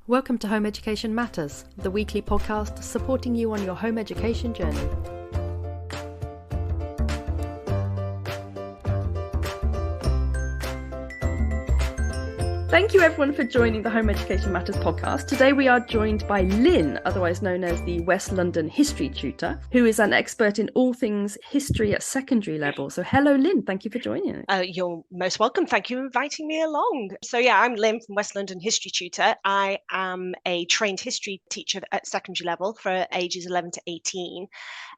Welcome to Home Education Matters, the weekly podcast supporting you on your home education journey. Thank you everyone for joining the Home Education Matters podcast. Today we are joined by Lynn, otherwise known as the West London history tutor, who is an expert in all things history at secondary level. So hello Lynn, thank you for joining us. You're most welcome. Thank you for inviting me along. So I'm Lynn from West London history tutor. I am a trained history teacher at secondary level for ages 11 to 18.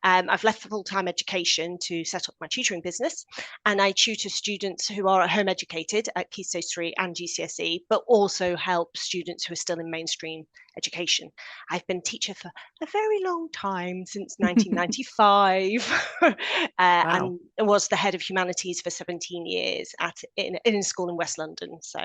I've left full-time education to set up my tutoring business, and I tutor students who are home educated at Key Stage 3 and GCSE, but also help students who are still in mainstream education. I've been a teacher for a very long time, since 1995, wow. And was the head of humanities for 17 years in a school in West London. So,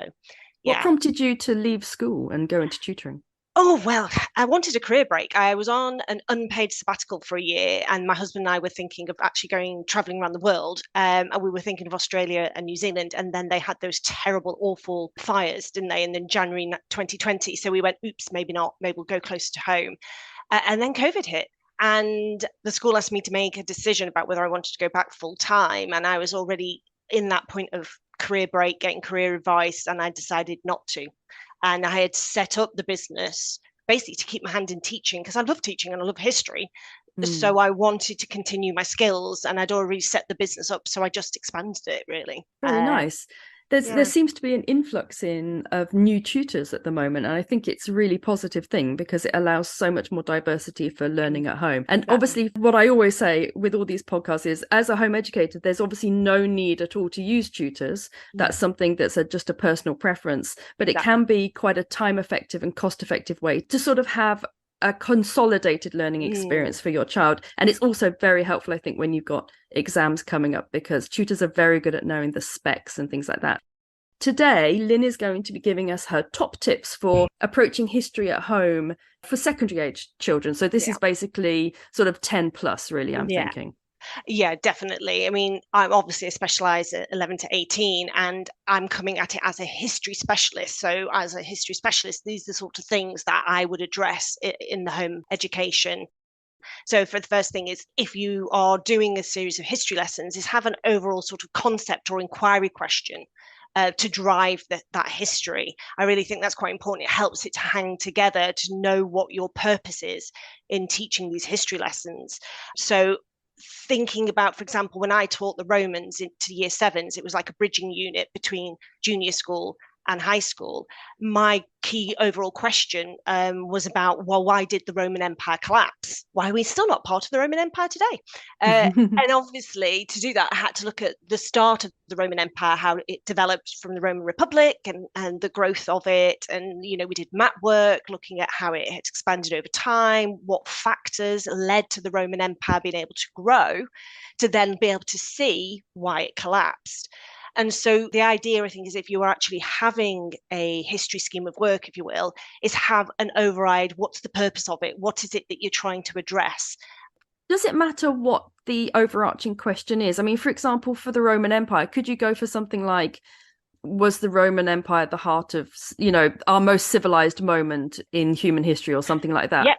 What prompted you to leave school and go into tutoring? Oh, well, I wanted a career break. I was on an unpaid sabbatical for a year, and my husband and I were thinking of actually traveling around the world. And we were thinking of Australia and New Zealand. And then they had those terrible, awful fires, didn't they? And then January 2020. So we went, oops, maybe not. Maybe we'll go closer to home. And then COVID hit. And the school asked me to make a decision about whether I wanted to go back full time. And I was already in that point of career break, getting career advice, and I decided not to. And I had set up the business basically to keep my hand in teaching, because I love teaching and I love history. So I wanted to continue my skills, and I'd already set the business up. So I just expanded it, really. Very nice. There seems to be an influx of new tutors at the moment, and I think it's a really positive thing because it allows so much more diversity for learning at home. And obviously, what I always say with all these podcasts is, as a home educator, there's obviously no need at all to use tutors. That's something that's just a personal preference, but it can be quite a time-effective and cost-effective way to sort of have a consolidated learning experience for your child. And it's also very helpful, I think, when you've got exams coming up, because tutors are very good at knowing the specs and things like that. Today, Lynn is going to be giving us her top tips for approaching history at home for secondary age children. So this is basically sort of 10 plus, really, I'm thinking. Yeah, definitely. I mean, I'm obviously a specialised at 11 to 18, and I'm coming at it as a history specialist. So as a history specialist, these are the sort of things that I would address in the home education. So for the first thing is, if you are doing a series of history lessons, is have an overall sort of concept or inquiry question to drive that history. I really think that's quite important. It helps it to hang together, to know what your purpose is in teaching these history lessons. So thinking about, for example, when I taught the Romans into year sevens, it was like a bridging unit between junior school and high school. My key overall question was about, well, why did the Roman Empire collapse? Why are we still not part of the Roman Empire today? And obviously, to do that, I had to look at the start of the Roman Empire, how it developed from the Roman Republic and the growth of it. And, we did map work, looking at how it had expanded over time, what factors led to the Roman Empire being able to grow, to then be able to see why it collapsed. And so the idea, I think, is if you are actually having a history scheme of work, if you will, is have an override. What's the purpose of it? What is it that you're trying to address? Does it matter what the overarching question is? I mean, for example, for the Roman Empire, could you go for something like, was the Roman Empire at the heart of, our most civilized moment in human history, or something like that? Yeah,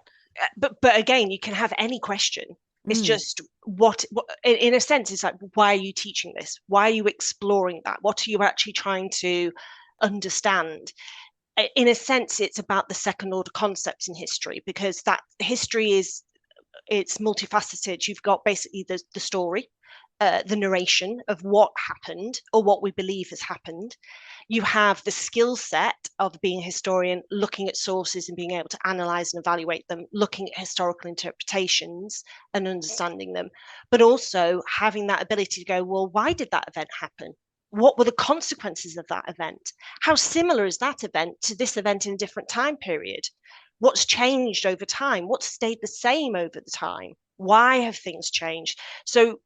but again, you can have any question. It's just what in a sense, it's like, why are you teaching this? Why are you exploring that? What are you actually trying to understand? In a sense, it's about the second order concepts in history, because that history it's multifaceted. You've got basically the story, the narration of what happened or what we believe has happened. You have the skill set of being a historian, looking at sources and being able to analyze and evaluate them, looking at historical interpretations and understanding them, but also having that ability to go, well, why did that event happen? What were the consequences of that event? How similar is that event to this event in a different time period? What's changed over time? What's stayed the same over the time? Why have things changed? So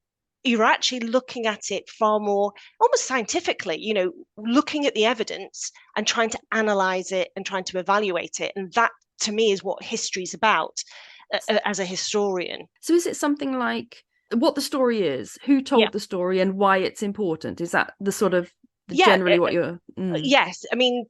you're actually looking at it far more almost scientifically, looking at the evidence and trying to analyze it and trying to evaluate it. And that, to me, is what history is about as a historian. So is it something like what the story is, who told the story, and why it's important? Is that the sort of generally what you're... Yes. I mean,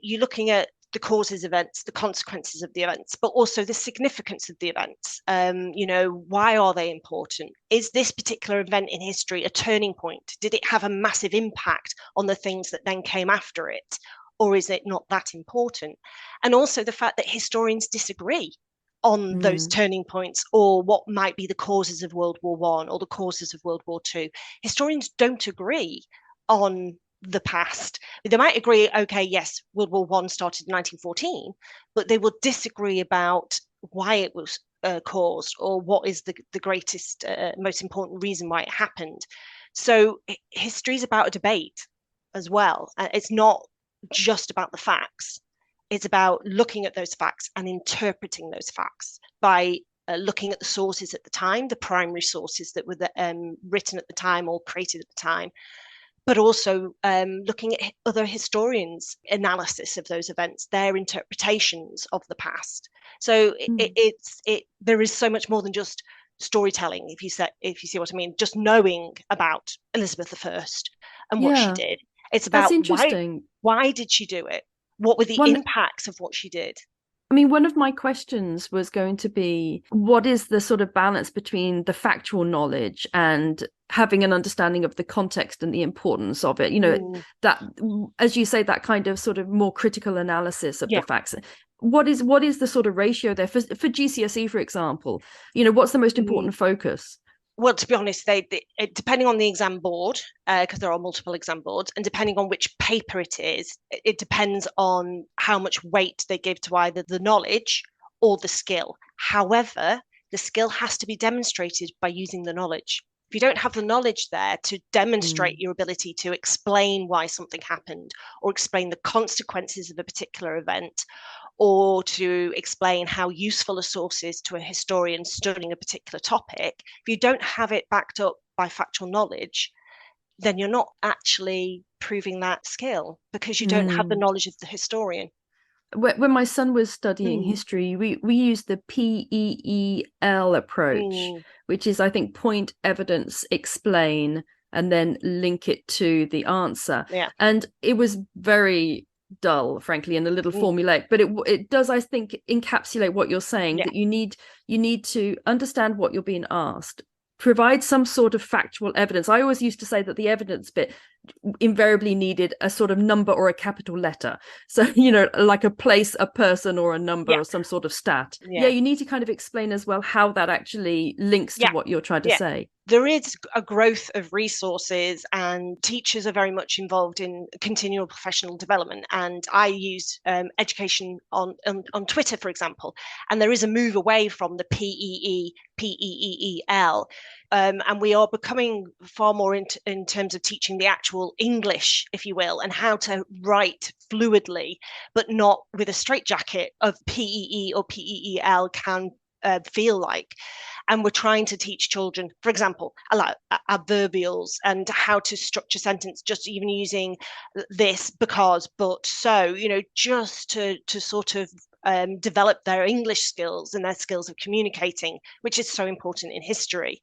you're looking at the causes of events, the consequences of the events, but also the significance of the events. Why are they important? Is this particular event in history a turning point? Did it have a massive impact on the things that then came after it? Or is it not that important? And also the fact that historians disagree on those turning points, or what might be the causes of World War I or the causes of World War II. Historians don't agree on the past. They might agree, okay, yes, World War I started in 1914, but they will disagree about why it was caused, or what is the greatest, most important reason why it happened. So history is about a debate as well. It's not just about the facts. It's about looking at those facts and interpreting those facts by looking at the sources at the time, the primary sources that were written at the time or created at the time, but also looking at other historians' analysis of those events, their interpretations of the past. So there is so much more than just storytelling, if you see what I mean, just knowing about Elizabeth I and what she did. It's about why did she do it? What were the impacts of what she did? I mean, one of my questions was going to be, what is the sort of balance between the factual knowledge and having an understanding of the context and the importance of it? That, as you say, that kind of sort of more critical analysis of the facts. What is the sort of ratio there for GCSE, for example? What's the most important focus? Well, to be honest, depending on the exam board, because there are multiple exam boards, and depending on which paper it is, it depends on how much weight they give to either the knowledge or the skill. However, the skill has to be demonstrated by using the knowledge. If you don't have the knowledge there to demonstrate your ability to explain why something happened, or explain the consequences of a particular event, or to explain how useful a source is to a historian studying a particular topic, if you don't have it backed up by factual knowledge, then you're not actually proving that skill, because you don't have the knowledge of the historian. When my son was studying history, we used the PEEL approach, which is, I think, point, evidence, explain, and then link it to the answer. And it was very dull, frankly, and a little formulaic, but it does, I think, encapsulate what you're saying, that you need to understand what you're being asked, provide some sort of factual evidence. I always used to say that the evidence bit invariably needed a sort of number or a capital letter. So, like a place, a person, or a number, or some sort of stat. You need to kind of explain as well how that actually links to what you're trying to say. There is a growth of resources, and teachers are very much involved in continual professional development. And I use education on Twitter, for example, and there is a move away from the PEEL. And we are becoming far more in terms of teaching the actual English, if you will, and how to write fluidly, but not with a straitjacket of PEE or PEEL can feel like. And we're trying to teach children, for example, adverbials and how to structure sentence, just even using this, because, but, so, just to sort of develop their English skills and their skills of communicating, which is so important in history.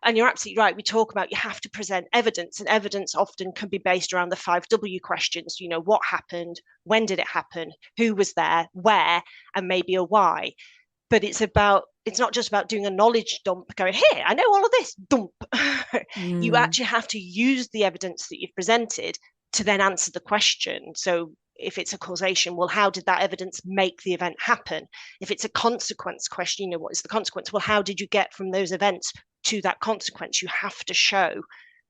And you're absolutely right. We talk about you have to present evidence, and evidence often can be based around the 5W questions. What happened? When did it happen? Who was there? Where? And maybe a why. But it's not just about doing a knowledge dump, going, here, I know all of this, dump. You actually have to use the evidence that you've presented to then answer the question. So if it's a causation, well, how did that evidence make the event happen? If it's a consequence question, what is the consequence? Well, how did you get from those events to that consequence? You have to show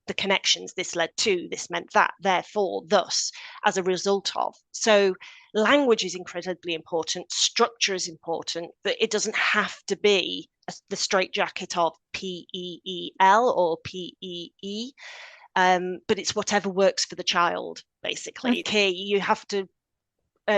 the connections. This led to, this meant that, therefore, thus, as a result of. So language is incredibly important, structure is important, but it doesn't have to be the straitjacket of PEEL or PEE, but it's whatever works for the child, basically. Okay, you have to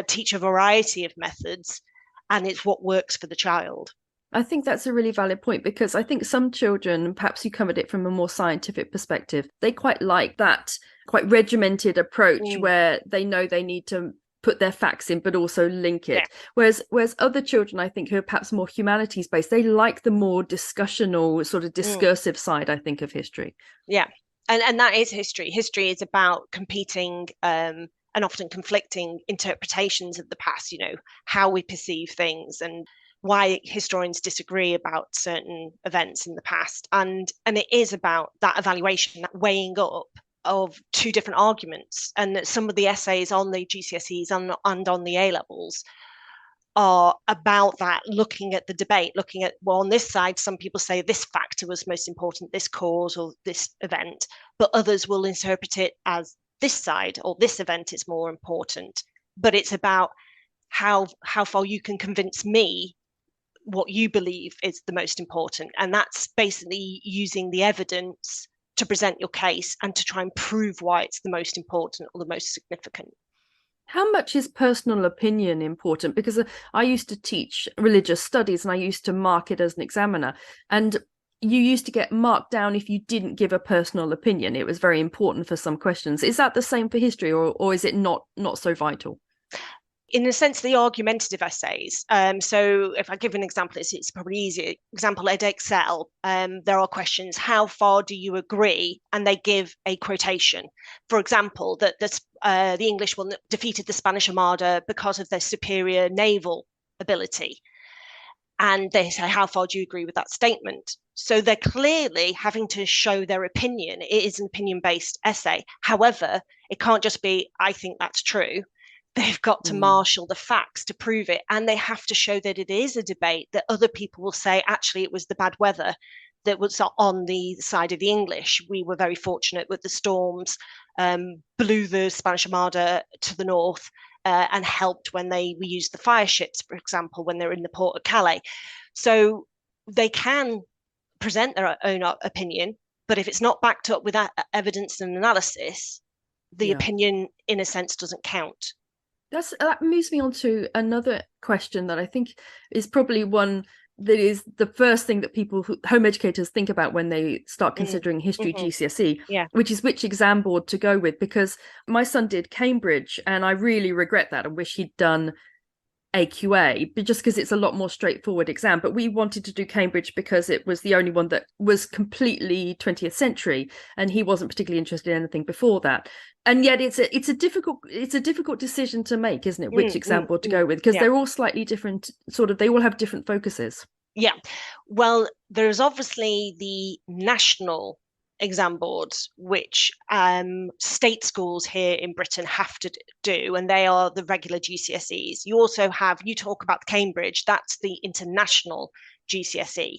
teach a variety of methods, and it's what works for the child. I think that's a really valid point, because I think some children, perhaps you covered it from a more scientific perspective, they quite like that quite regimented approach where they know they need to put their facts in but also link it. Whereas other children, I think, who are perhaps more humanities based, they like the more discussional, sort of discursive side, I think, of history. And that is history. History is about competing and often conflicting interpretations of the past, how we perceive things and why historians disagree about certain events in the past. And it is about that evaluation, that weighing up of two different arguments. And that some of the essays on the GCSEs and on the A levels are about that, looking at the debate, looking at, well, on this side, some people say this factor was most important, this cause or this event, but others will interpret it as this side or this event is more important. But it's about how far you can convince me what you believe is the most important. And that's basically using the evidence to present your case and to try and prove why it's the most important or the most significant. How much is personal opinion important? Because I used to teach religious studies and I used to mark it as an examiner. And you used to get marked down if you didn't give a personal opinion. It was very important for some questions. Is that the same for history, or is it not so vital? In a sense, the argumentative essays. So if I give an example, it's probably easier. Example, Edexcel, there are questions, how far do you agree? And they give a quotation. For example, that the English defeated the Spanish Armada because of their superior naval ability. And they say, how far do you agree with that statement? So they're clearly having to show their opinion. It is an opinion-based essay. However, it can't just be, I think that's true. They've got to marshal the facts to prove it. And they have to show that it is a debate, that other people will say, actually, it was the bad weather that was on the side of the English. We were very fortunate with the storms, blew the Spanish Armada to the north and helped when we used the fire ships, for example, when they're in the port of Calais. So they can present their own opinion, but if it's not backed up with evidence and analysis, the opinion, in a sense, doesn't count. That moves me on to another question that I think is probably one that is the first thing that home educators think about when they start considering History GCSE, which is which exam board to go with. Because my son did Cambridge and I really regret that. I wish he'd done AQA, but just because it's a lot more straightforward exam. But we wanted to do Cambridge because it was the only one that was completely 20th century, and he wasn't particularly interested in anything before that. And yet it's a difficult decision to make, isn't it? Which exam board to go with, because they're all slightly different. They all have different focuses. Yeah, well, there's obviously the national exam boards, which state schools here in Britain have to do, and they are the regular GCSEs. You also you talk about Cambridge, that's the international GCSE,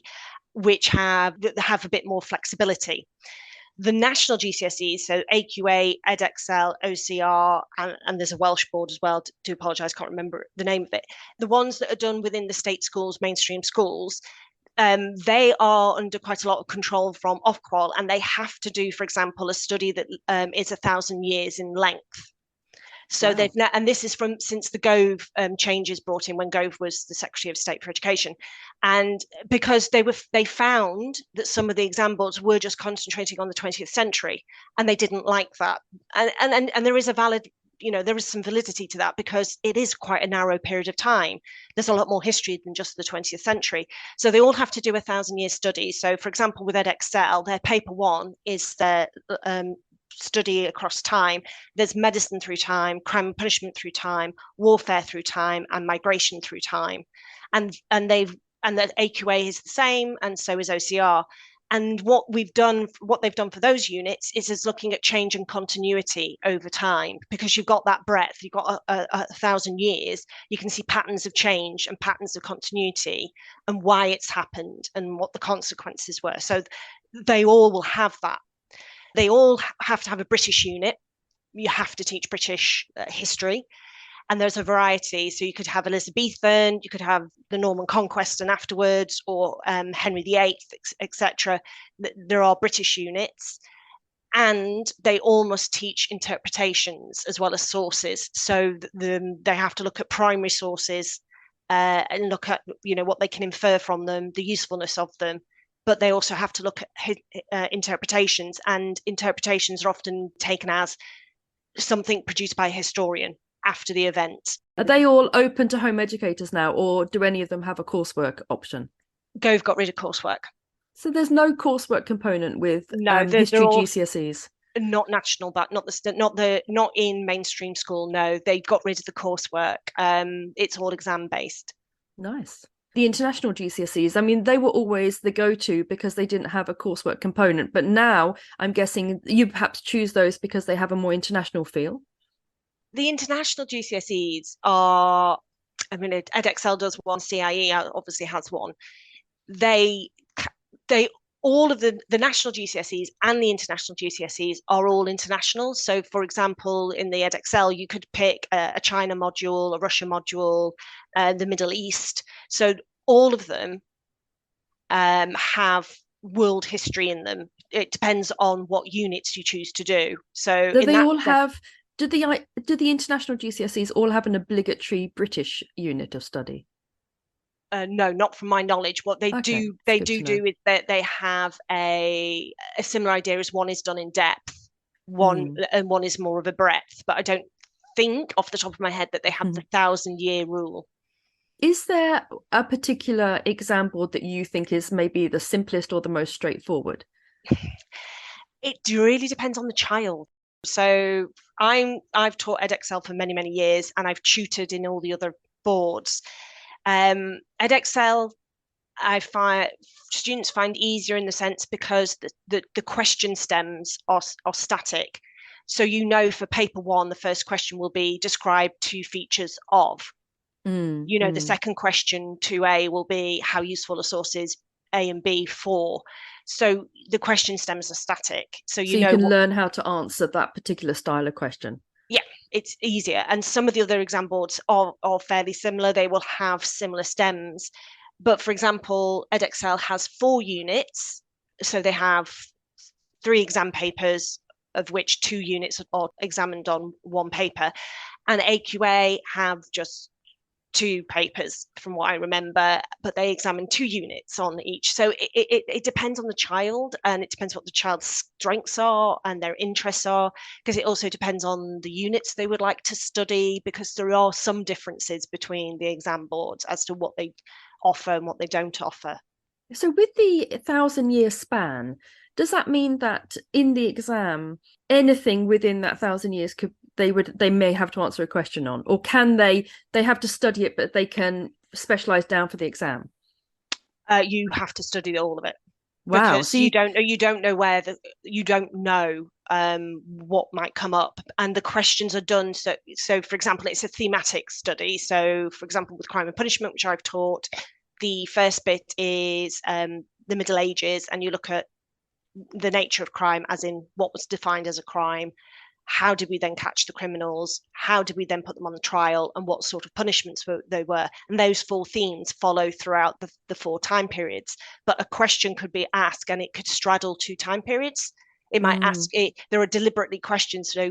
which have a bit more flexibility. The national GCSEs, so AQA, Edexcel, OCR, and there's a Welsh board as well. Do apologise, can't remember the name of it. The ones that are done within the state schools, mainstream schools, they are under quite a lot of control from Ofqual, and they have to do, for example, a study that is 1,000 years in length. So and this is since the Gove changes brought in when Gove was the Secretary of State for Education, and because they found that some of the exam boards were just concentrating on the 20th century, and they didn't like that, and there is a valid. There is some validity to that because it is quite a narrow period of time. There's a lot more history than just the 20th century. So they all have to do 1,000-year studies. So, for example, with Edexcel, their paper one is their study across time. There's medicine through time, crime and punishment through time, warfare through time, and migration through time. And the AQA is the same, and so is OCR. And what they've done for those units is looking at change and continuity over time, because you've got that breadth, you've got 1,000 years, you can see patterns of change and patterns of continuity and why it's happened and what the consequences were. So they all will have that. They all have to have a British unit. You have to teach British history. And there's a variety. So you could have Elizabethan, you could have the Norman Conquest and afterwards, or Henry VIII, etc. There are British units. And they all must teach interpretations as well as sources. So they have to look at primary sources and look at what they can infer from them, the usefulness of them. But they also have to look at interpretations. And interpretations are often taken as something produced by a historian after the event. Are they all open to home educators now, or do any of them have a coursework option? Gove got rid of coursework. So there's no coursework component with History GCSEs? Not national, but not in mainstream school. No, they got rid of the coursework. It's all exam based. Nice. The international GCSEs, I mean, they were always the go-to because they didn't have a coursework component. But now I'm guessing you perhaps choose those because they have a more international feel. The international GCSEs are, I mean, Edexcel does one, CIE obviously has one. They they all of the national GCSEs and the international GCSEs are all international. So, for example, in the Edexcel, you could pick a China module, a Russia module, the Middle East. So all of them have world history in them. It depends on what units you choose to do. So Do they all have? Do the international GCSEs all have an obligatory British unit of study? No, not from my knowledge. What they do is that they have a similar idea as one is done in depth, one is more of a breadth. But I don't think off the top of my head that they have the 1,000-year rule. Is there a particular exam board that you think is maybe the simplest or the most straightforward? It really depends on the child. So I've taught Edexcel for many, many years, and I've tutored in all the other boards. Edexcel, I find students find easier in the sense because the question stems are static. So for paper 1, the first question will be describe 2 features of. The second question, 2A, will be how useful are sources A and B for. So the question stems are static. So you can learn how to answer that particular style of question. Yeah, it's easier. And some of the other exam boards are fairly similar. They will have similar stems. But for example, Edexcel has 4 units. So they have 3 exam papers, of which 2 units are examined on 1 paper. And AQA have just 2 papers from what I remember, but they examine 2 units on each. So it depends on the child, and it depends what the child's strengths are and their interests are, because it also depends on the units they would like to study, because there are some differences between the exam boards as to what they offer and what they don't offer. So with the 1,000-year span, does that mean that in the exam, anything within that 1,000 years they may have to answer a question on, or can they have to study it, but they can specialize down for the exam? You have to study all of it. Wow. Because you don't know you don't know what might come up, and the questions are done. So for example, it's a thematic study. So for example, with crime and punishment, which I've taught, the first bit is the Middle Ages, and you look at the nature of crime, as in what was defined as a crime. How did we then catch the criminals? How did we then put them on the trial? And what sort of punishments they were? And those 4 themes follow throughout the 4 time periods. But a question could be asked, and it could straddle 2 time periods. It might ask it. There are deliberately questions. So,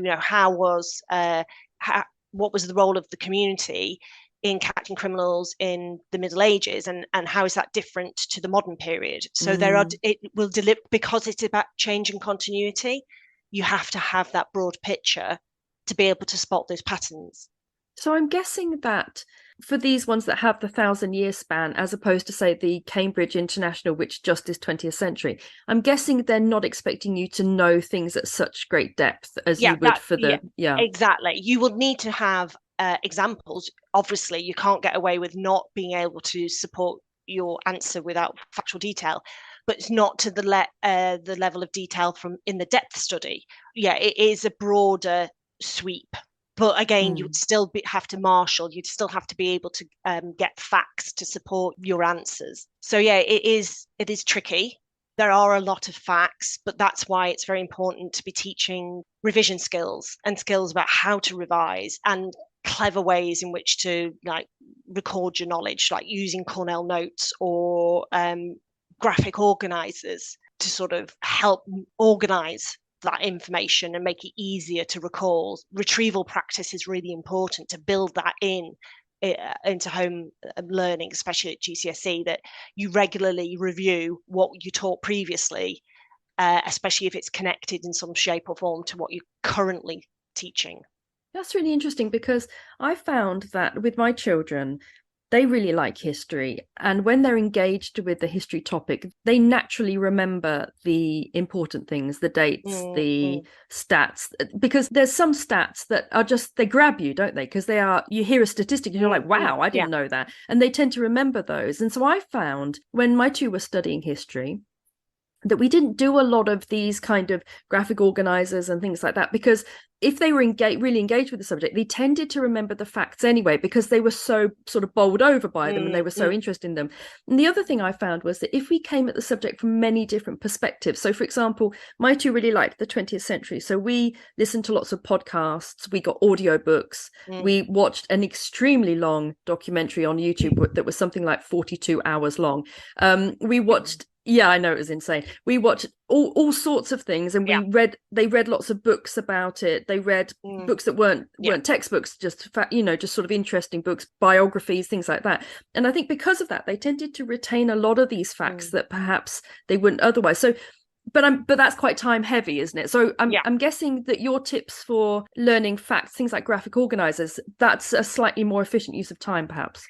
what was the role of the community in catching criminals in the Middle Ages, and how is that different to the modern period? So it will deliver, because it's about change and continuity. You have to have that broad picture to be able to spot those patterns. So I'm guessing that for these ones that have the 1,000-year span, as opposed to, say, the Cambridge International, which just is 20th century, I'm guessing they're not expecting you to know things at such great depth as you would for the... Exactly. You will need to have examples. Obviously, you can't get away with not being able to support your answer without factual detail. But it's not to the level of detail from in the depth study. Yeah, it is a broader sweep. But again, you would still have to marshal. You'd still have to be able to get facts to support your answers. So yeah, it is tricky. There are a lot of facts, but that's why it's very important to be teaching revision skills and skills about how to revise, and clever ways in which to record your knowledge, like using Cornell notes or graphic organizers to sort of help organize that information and make it easier to recall. Retrieval practice is really important to build that into home learning, especially at GCSE, that you regularly review what you taught previously, especially if it's connected in some shape or form to what you're currently teaching. That's really interesting, because I found that with my children, they really like history, and when they're engaged with the history topic, they naturally remember the important things, the dates, the stats, because there's some stats that are just, they grab you, don't they? Because they are, you hear a statistic and you're like, wow, I didn't know that, and they tend to remember those. And so I found when my two were studying history that we didn't do a lot of these kind of graphic organizers and things like that, because if they were really engaged with the subject, they tended to remember the facts anyway, because they were so sort of bowled over by them and they were so interested in them. And the other thing I found was that if we came at the subject from many different perspectives, so for example, my two really liked the 20th century, so we listened to lots of podcasts, we got audiobooks, we watched an extremely long documentary on YouTube that was something like 42 hours long. We watched, I know, it was insane. We watched all sorts of things, and they read lots of books about it. They read books that weren't textbooks, just just sort of interesting books, biographies, things like that. And I think because of that, they tended to retain a lot of these facts that perhaps they wouldn't otherwise. So but that's quite time heavy, isn't it? So I'm guessing that your tips for learning facts, things like graphic organizers, that's a slightly more efficient use of time, perhaps.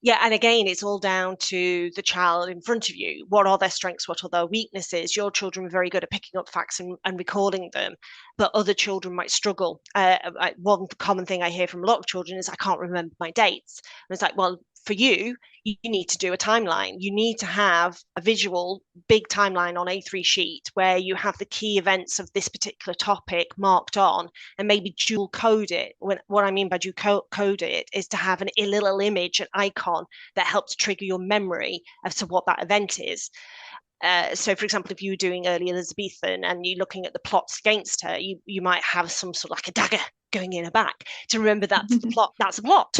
Yeah, and again, it's all down to the child in front of you. What are their strengths? What are their weaknesses? Your children are very good at picking up facts and recording them, but other children might struggle. One common thing I hear from a lot of children is, I can't remember my dates. And it's like, well, for you need to do a timeline. You need to have a visual, big timeline on A3 sheet where you have the key events of this particular topic marked on, and maybe dual code it. What I mean by dual code it is to have a little image, an icon that helps trigger your memory as to what that event is. So, for example, if you were doing early Elizabethan and you're looking at the plots against her, you might have some sort of like a dagger going in her back to remember that's the plot. That's a plot.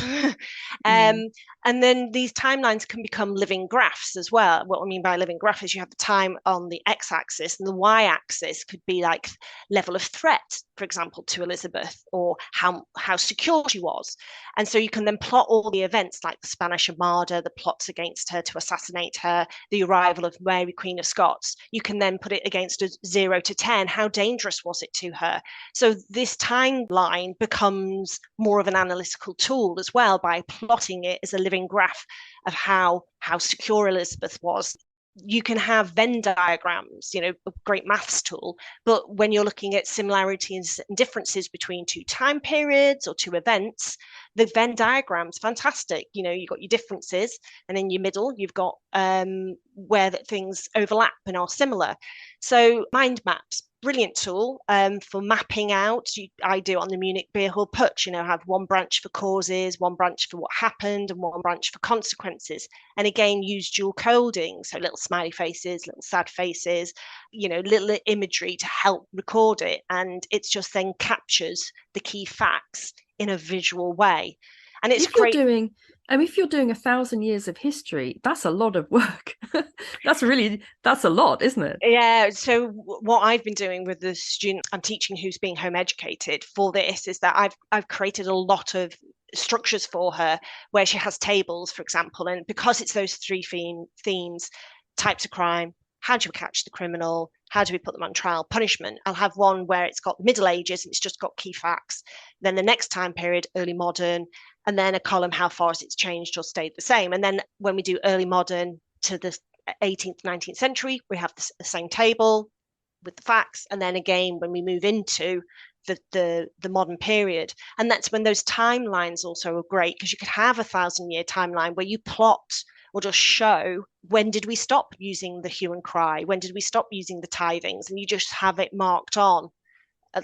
And then these timelines can become living graphs as well. What I mean by living graph is you have the time on the x-axis, and the y-axis could be like level of threat, for example, to Elizabeth, or how secure she was. And so you can then plot all the events, like the Spanish Armada, the plots against her to assassinate her, the arrival of Mary, Queen of Scots. You can then put it against a 0 to 10. How dangerous was it to her? So this timeline becomes more of an analytical tool as well, by plotting it as a living graph of how secure Elizabeth was. You can have Venn diagrams, a great maths tool, but when you're looking at similarities and differences between two time periods or two events, the Venn diagram's fantastic. You've got your differences, and in your middle, you've got where that things overlap and are similar. So mind maps, brilliant tool for mapping out. I do on the Munich Beer Hall Putsch, have one branch for causes, one branch for what happened, and one branch for consequences. And again, use dual coding, so little smiley faces, little sad faces, little imagery to help record it. And it's just then captures the key facts in a visual way. And it's great. If you're doing 1,000 years of history, that's a lot of work. That's a lot, isn't it? Yeah. So what I've been doing with the student I'm teaching who's being home educated for this is that I've created a lot of structures for her where she has tables, for example, and because it's those three themes, types of crime, how do we catch the criminal, how do we put them on trial, punishment, I'll have one where it's got the Middle Ages and it's just got key facts, then the next time period, early modern, and then a column, how far has it changed or stayed the same. And then when we do early modern to the 18th, 19th century, we have the same table with the facts. And then again, when we move into the modern period, and that's when those timelines also are great, because you could have 1,000-year timeline where you plot or just show, when did we stop using the hue and cry? When did we stop using the tithings? And you just have it marked on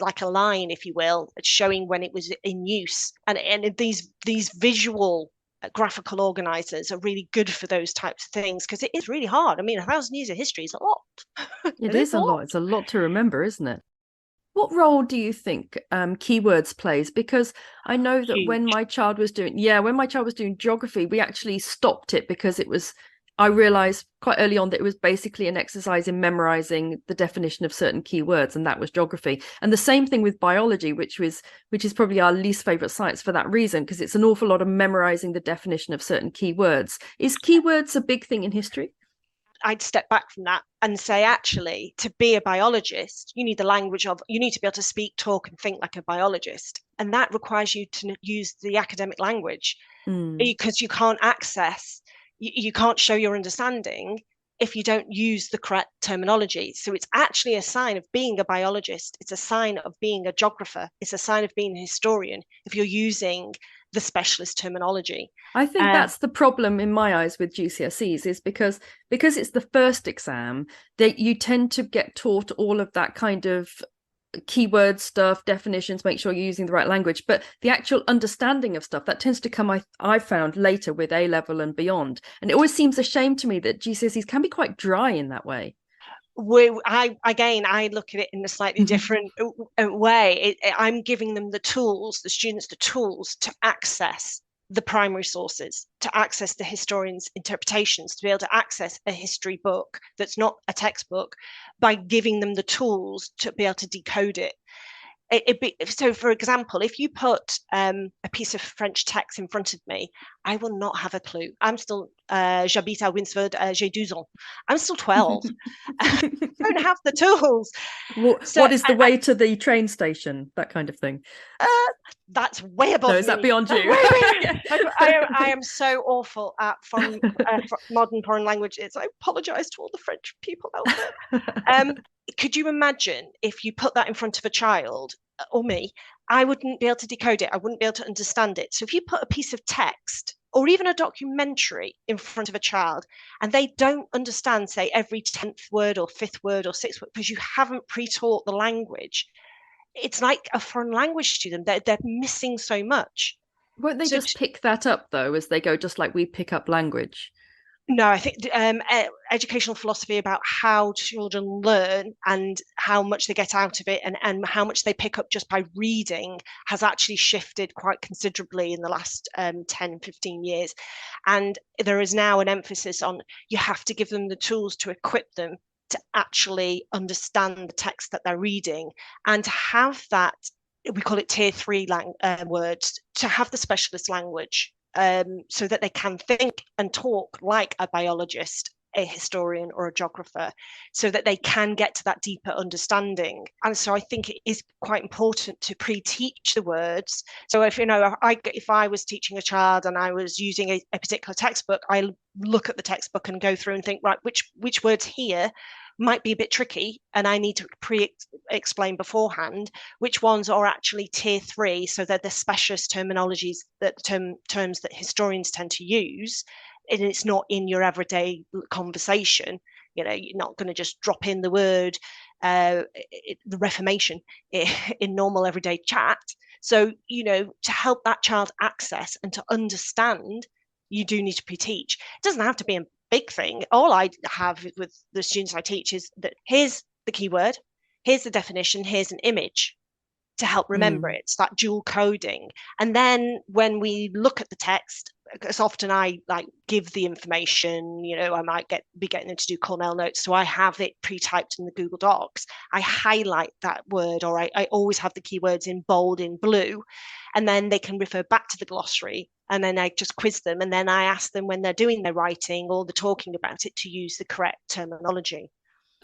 like a line, if you will, showing when it was in use. And these visual graphical organizers are really good for those types of things, because it is really hard. 1,000 years of history is a lot. It is a lot. It's a lot to remember, isn't it? What role do you think keywords plays? Because I know that when my child was doing geography, we actually stopped it because I realized quite early on that it was basically an exercise in memorizing the definition of certain keywords, and that was geography. And the same thing with biology, which is probably our least favorite science for that reason, because it's an awful lot of memorizing the definition of certain keywords. Is keywords a big thing in history? I'd step back from that and say, actually, to be a biologist, you need you need to be able to speak, talk, and think like a biologist. And that requires you to use the academic language, because you can't you can't show your understanding if you don't use the correct terminology. So it's actually a sign of being a biologist. It's a sign of being a geographer. It's a sign of being a historian if you're using the specialist terminology. I think that's the problem in my eyes with GCSEs, is because it's the first exam that you tend to get taught all of that kind of keyword stuff, definitions, make sure you're using the right language, but the actual understanding of stuff that tends to come, I found, later with A level and beyond. And it always seems a shame to me that GCSEs can be quite dry in that way. I look at it in a slightly different way. I'm giving them the students the tools to access the primary sources, to access the historian's interpretations, to be able to access a history book that's not a textbook, by giving them the tools to be able to decode it. So, for example, if you put a piece of French text in front of me, I will not have a clue. I'm still, j'habite à Winsford, j'ai 12 ans. I'm still 12. I don't have the tools. What is the way to the train station? That kind of thing. That's way above me. No, is that beyond you? I am so awful at modern foreign languages. I apologize to all the French people out there. Could you imagine if you put that in front of a child or me? I wouldn't be able to decode it. I wouldn't be able to understand it. So if you put a piece of text or even a documentary in front of a child and they don't understand, say, every 10th word or 5th word or 6th word because you haven't pre-taught the language, it's like a foreign language to them. They're missing so much. Won't they just pick that up, though, as they go, just like we pick up language? No, I think educational philosophy about how children learn and how much they get out of it and how much they pick up just by reading has actually shifted quite considerably in the last 10, 15 years. And there is now an emphasis on you have to give them the tools to equip them to actually understand the text that they're reading and to have that, we call it tier 3 words, to have the specialist language. So that they can think and talk like a biologist, a historian, or a geographer, so that they can get to that deeper understanding. And so I think it is quite important to pre-teach the words. So if I was teaching a child and I was using a particular textbook, I look at the textbook and go through and think, right, which words here might be a bit tricky and I need to explain beforehand which ones are actually tier 3, so that the specialist terminologies, that terms that historians tend to use, and it's not in your everyday conversation. You're not going to just drop in the word the Reformation in normal everyday chat. So to help that child access and to understand, you do need to pre-teach. It doesn't have to be a big thing. All I have with the students I teach is that here's the keyword, here's the definition, here's an image to help remember it. It's that dual coding. And then when we look at the text, because often I give the information, I might be getting them to do Cornell notes. So I have it pre-typed in the Google Docs. I highlight that word, or I always have the keywords in bold in blue, and then they can refer back to the glossary. And then I just quiz them. And then I ask them when they're doing their writing or they're talking about it to use the correct terminology.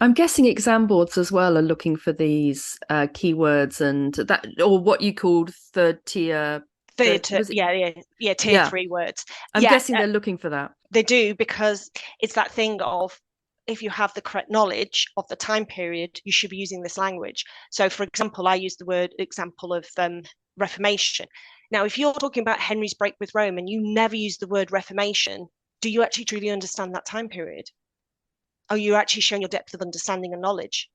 I'm guessing exam boards as well are looking for these keywords and that, or what you called third tier. Tier 3 words. I'm guessing they're looking for that. They do, because it's that thing of, if you have the correct knowledge of the time period, you should be using this language. So, for example, I use the example of Reformation. Now, if you're talking about Henry's break with Rome and you never use the word Reformation, do you actually truly understand that time period? Are you actually showing your depth of understanding and knowledge?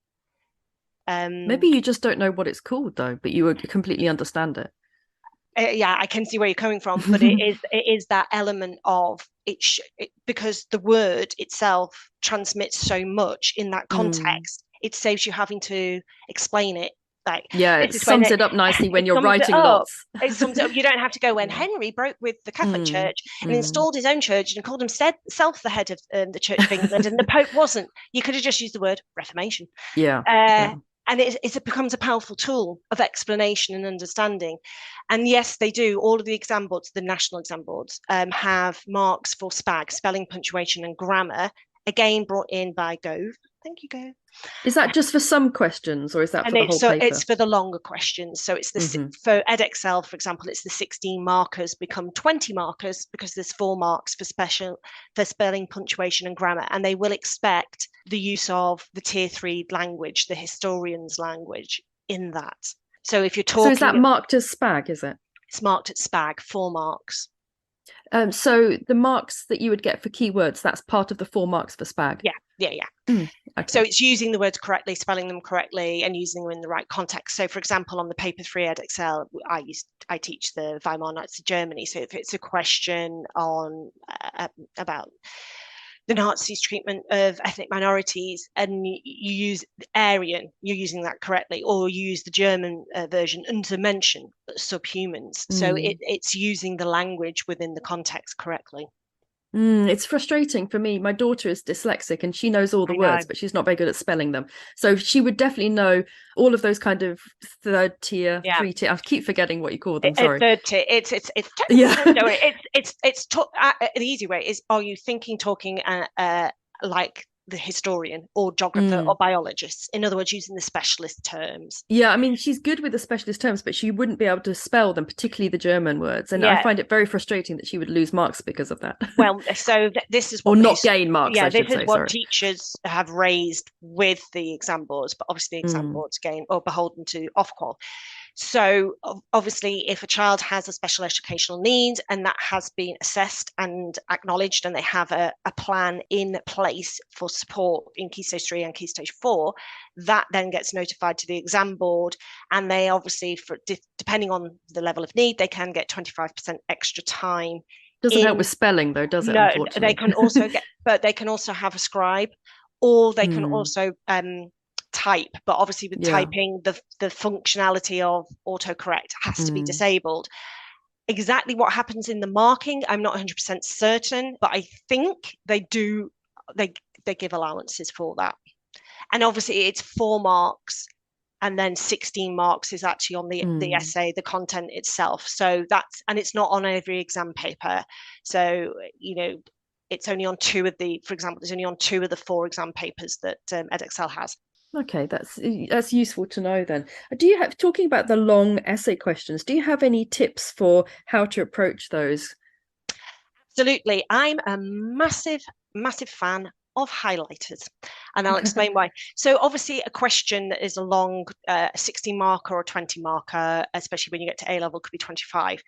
Maybe you just don't know what it's called, though, but you would completely understand it. Yeah, I can see where you're coming from, but it is that element of because the word itself transmits so much in that context. It saves you having to explain it. It sums it up nicely when you're writing lots. It sums it up. You don't have to go, when Henry broke with the Catholic Church and installed his own church and called himself the head of the Church of England, and the Pope wasn't. You could have just used the word Reformation. And it becomes a powerful tool of explanation and understanding. And yes, they do. All of the exam boards, the national exam boards, have marks for SPAG, spelling, punctuation, and grammar, again brought in by Gove. thank you, go. Is that just for some questions, or is that for And the whole paper? it's for the longer questions. So it's for Edexcel, for example, it's the 16 markers become 20 markers because there's 4 marks for spelling, punctuation, and grammar. And they will expect the use of the tier 3 language, the historian's language, in that. So if you're talking, so is that marked as SPAG? Is it? It's marked at SPAG, 4 marks. So the marks that you would get for keywords, that's part of the 4 marks for SPAG? Yeah. Okay. So it's using the words correctly, spelling them correctly, and using them in the right context. So, for example, on the paper 3 Edexcel, I teach the Weimar Nazi Germany. So if it's a question on about the Nazis' treatment of ethnic minorities, and you use Aryan, you're using that correctly, or you use the German version, Untermenschen, subhumans. So it's using the language within the context correctly. It's frustrating for me. My daughter is dyslexic and she knows all the words, but she's not very good at spelling them. So she would definitely know all of those kind of 3rd tier, 3 tier. I keep forgetting what you call them. Sorry. 3rd tier. It's the easy way is: are you thinking, talking, like the historian or geographer or biologist? In other words, using the specialist terms. Yeah, I mean, she's good with the specialist terms, but she wouldn't be able to spell them, particularly the German words. And I find it very frustrating that she would lose marks because of that. Well, so this is what, or not gain marks. Yeah, this is what teachers have raised with the exam boards, but obviously the exam boards gain or beholden to Ofqual. So obviously, if a child has a special educational need and that has been assessed and acknowledged, and they have a plan in place for support in Key Stage 3 and Key Stage 4, that then gets notified to the exam board. And they obviously, depending on the level of need, they can get 25% extra time. Doesn't help with spelling, though, does it? No, they can also but they can also have a scribe, or they can also type, but obviously with typing, the functionality of autocorrect has to be disabled. Exactly what happens in the marking, I'm not 100% certain, but I think they do. They give allowances for that, and obviously it's 4 marks, and then 16 marks is actually on the essay, the content itself. So and it's not on every exam paper. So it's only on 2 of for example, there's only on 2 of the 4 exam papers that Edexcel has. Okay, that's useful to know then. Talking about the long essay questions, do you have any tips for how to approach those? Absolutely. I'm a massive fan of highlighters, and I'll explain why. So obviously a question that is a long 16 marker or 20 marker, especially when you get to A level, could be 25.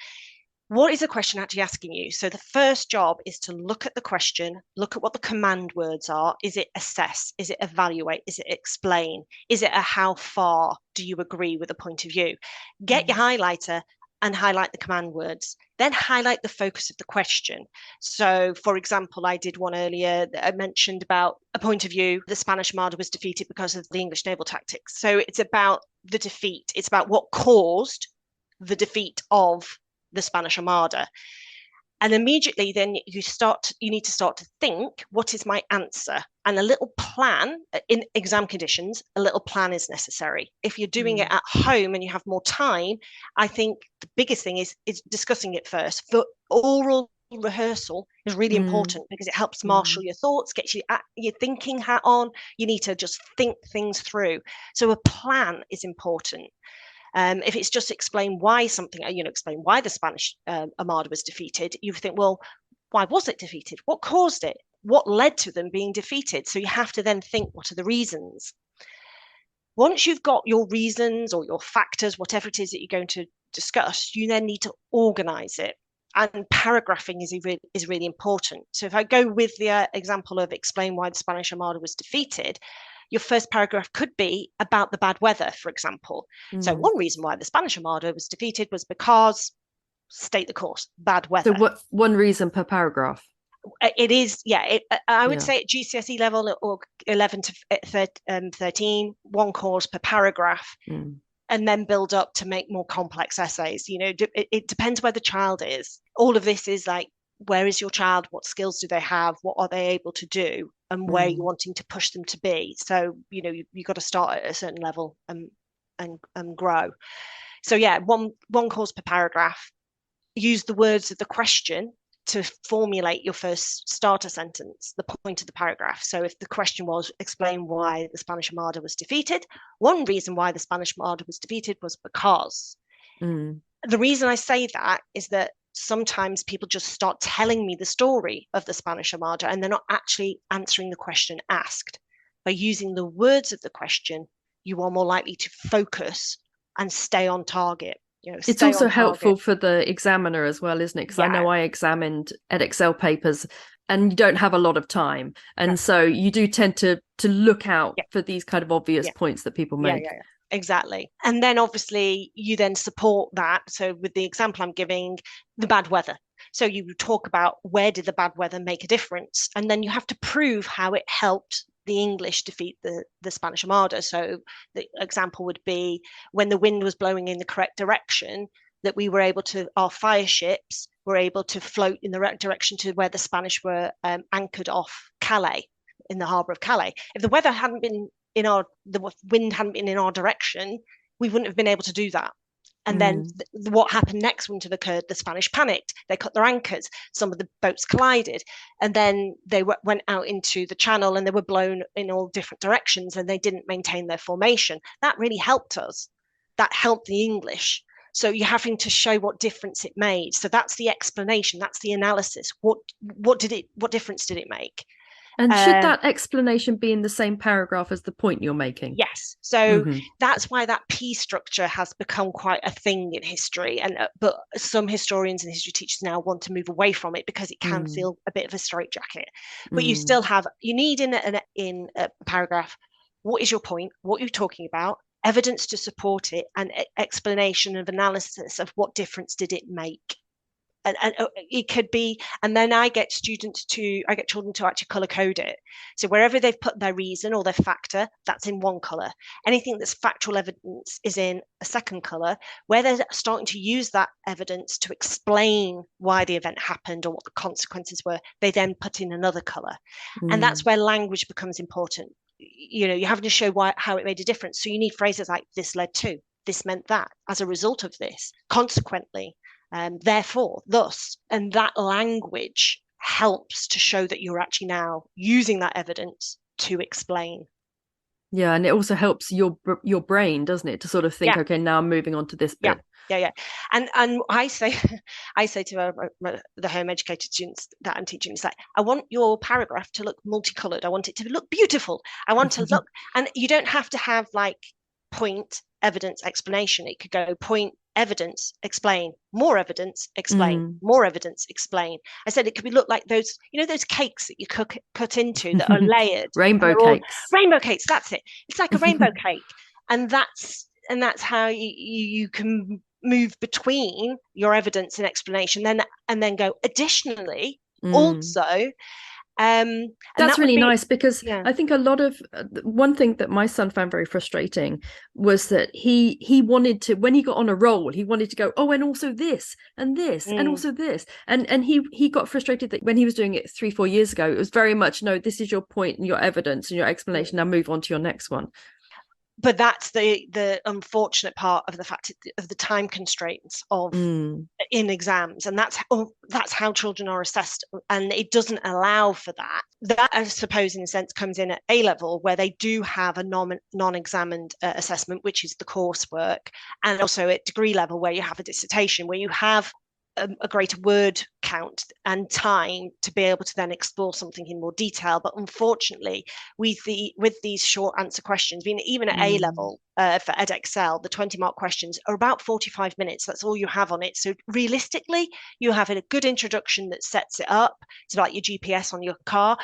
What is the question actually asking you? So the first job is to look at the question, look at what the command words are. Is it assess? Is it evaluate? Is it explain? Is it a how far do you agree with a point of view? Get your highlighter and highlight the command words. Then highlight the focus of the question. So, for example, I did one earlier that I mentioned about a point of view. The Spanish Armada was defeated because of the English naval tactics. So it's about the defeat. It's about what caused the defeat of the Spanish Armada. And immediately then you need to start to think, what is my answer? And a little plan, in exam conditions, a little plan is necessary. If you're doing it at home and you have more time, I think the biggest thing is discussing it first. For oral rehearsal is really important because it helps marshal your thoughts, gets you your thinking hat on. You need to just think things through. So a plan is important. If it's just explain why something, explain why the Spanish Armada was defeated, you think, well, why was it defeated? What caused it? What led to them being defeated? So you have to then think, what are the reasons? Once you've got your reasons or your factors, whatever it is that you're going to discuss, you then need to organize it. And paragraphing is really important. So if I go with the example of explain why the Spanish Armada was defeated, your first paragraph could be about the bad weather, for example. So one reason why the Spanish Armada was defeated was because, state the cause, bad weather. So one reason per paragraph? It is, I would say at GCSE level or 11 to 13, one cause per paragraph, and then build up to make more complex essays. It depends where the child is. All of this is like, where is your child? What skills do they have? What are they able to do? And where you're wanting to push them to be. So, you've got to start at a certain level and grow. So one cause per paragraph. Use the words of the question to formulate your first starter sentence, the point of the paragraph. So if the question was, explain why the Spanish Armada was defeated, one reason why the Spanish Armada was defeated was because. The reason I say that is that sometimes people just start telling me the story of the Spanish Armada and they're not actually answering the question asked. By using the words of the question, you are more likely to focus and stay on target. It's also helpful for the examiner as well, isn't it? Because I know I examined Edexcel papers and you don't have a lot of time. And so you do tend to look out for these kind of obvious points that people make. Exactly. And then obviously you then support that. So with the example I'm giving, the bad weather. So you talk about where did the bad weather make a difference? And then you have to prove how it helped the English defeat the Spanish Armada. So the example would be when the wind was blowing in the correct direction, that we were able to, our fire ships were able to float in the right direction to where the Spanish were anchored off Calais, in the harbour of Calais. If the weather hadn't been the wind hadn't been in our direction, we wouldn't have been able to do that. And then what happened next winter occurred, the Spanish panicked. They cut their anchors. Some of the boats collided. And then they went out into the channel and they were blown in all different directions and they didn't maintain their formation. That really helped us. That helped the English. So you're having to show what difference it made. So that's the explanation. That's the analysis. What difference did it make? And should that explanation be in the same paragraph as the point you're making? Yes. So that's why that P structure has become quite a thing in history. But some historians and history teachers now want to move away from it because it can feel a bit of a straitjacket. But you still you need in a paragraph, what is your point? What you're talking about? Evidence to support it, and explanation of analysis of what difference did it make. And it could be, and then I get children to actually color code it. So wherever they've put their reason or their factor, that's in one color. Anything that's factual evidence is in a second color. Where they're starting to use that evidence to explain why the event happened or what the consequences were, they then put in another color. And that's where language becomes important. You're having to show how it made a difference. So you need phrases like this led to, this meant that, as a result of this, consequently. Therefore, thus, and that language helps to show that you're actually now using that evidence to explain. Yeah, and it also helps your brain, doesn't it, to sort of think, okay, now I'm moving on to this bit. Yeah. And I say to the home educated students that I'm teaching, it's like, I want your paragraph to look multicolored. I want it to look beautiful. I want to look, and you don't have to have like point, evidence, explanation. It could go point, evidence, explain, more evidence, explain, more evidence, explain. I said it could look like those cakes that you cut into that are layered. Rainbow cakes, that's it. It's like a rainbow cake. And that's how you can move between your evidence and explanation, and then go additionally, also. That's really nice, because I think a lot of one thing that my son found very frustrating was that he wanted to, when he got on a roll, he wanted to go, oh, and also this and this and also this, and he got frustrated that when he was doing it 3-4 years ago, it was very much, no, this is your point and your evidence and your explanation, now move on to your next one. But that's the unfortunate part of the fact of the time constraints of in exams, and that's how children are assessed, and it doesn't allow for that. That, I suppose, in a sense, comes in at A level, where they do have a non-examined assessment, which is the coursework, and also at degree level, where you have a dissertation, where you have a greater word count and time to be able to then explore something in more detail. But unfortunately, with these short answer questions, even at A level for Edexcel, the 20-mark questions are about 45 minutes. That's all you have on it. So realistically, you have a good introduction that sets it up. It's like your GPS on your car.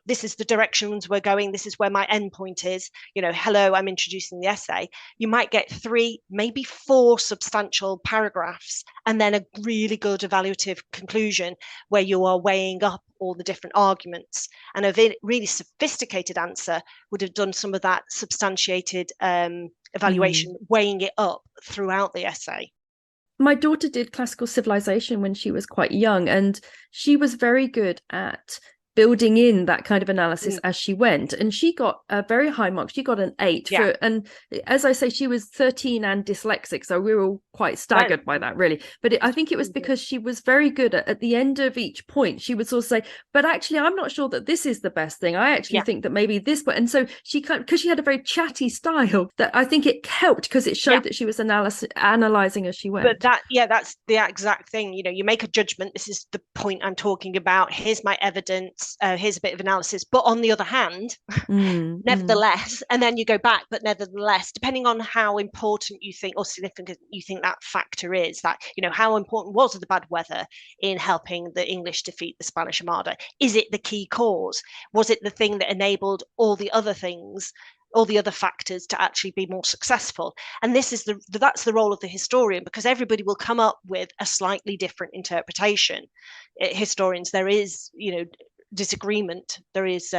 This is the directions we're going. This is where my end point is. Hello, I'm introducing the essay. You might get 3, maybe 4 substantial paragraphs, and then a really good evaluative conclusion where you are weighing up all the different arguments. And a really sophisticated answer would have done some of that substantiated evaluation, weighing it up throughout the essay. My daughter did classical civilization when she was quite young, and she was very good at building in that kind of analysis as she went. And she got a very high mark. She got an 8 for, and as I say, she was 13 and dyslexic. So we were all quite staggered by that, really. But I think it was because she was very good at the end of each point. She would sort of say, but actually, I'm not sure that this is the best thing. I actually think that maybe this, and so she because she had a very chatty style, that I think it helped because it showed that she was analyzing as she went. But that's the exact thing. You know, you make a judgment. This is the point I'm talking about. Here's my evidence. Here's a bit of analysis. But on the other hand, nevertheless, and then you go back, but nevertheless, depending on how important you think or significant you think that factor is, that, you know, how important was the bad weather in helping the English defeat the Spanish Armada? Is it the key cause? Was it the thing that enabled all the other things, all the other factors to actually be more successful? And this is that's the role of the historian, because everybody will come up with a slightly different interpretation. Historians, there is, you know, disagreement. There is